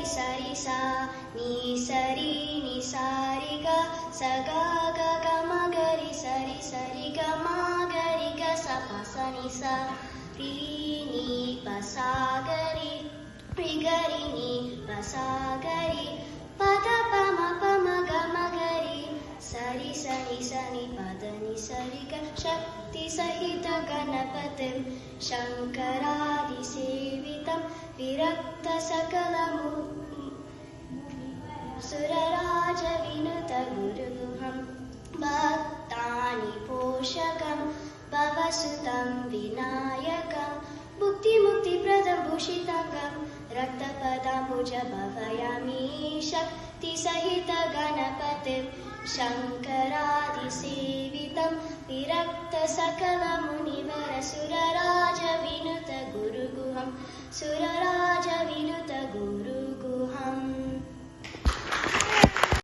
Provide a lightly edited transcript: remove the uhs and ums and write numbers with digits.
सरि सा नि सरि नि सारि ग स ग ग ग म गरि सरि सरि ग म गरि ग स प स नि सा रि नि प सा गरि रि गरि नि प सा गरि प द प म ग म गरि सरि सनि सनि प द नि सरि ग शक्ति सहित गणपतिं शङ्करादिसेवितं विरक्त सकलमु सुरराजविनुत गुरुगुहं भक्तानि पोषकं भवसुतं विनायकं भुक्तिमुक्तिप्रदं भूषिताङ्गं रक्तपदाम्बुज भवयामि शक्तिसहित गणपतिं शङ्करादिसेवितं विरक्त सकलमुनिवर सुरराजविनुत गुरुगुहं सुर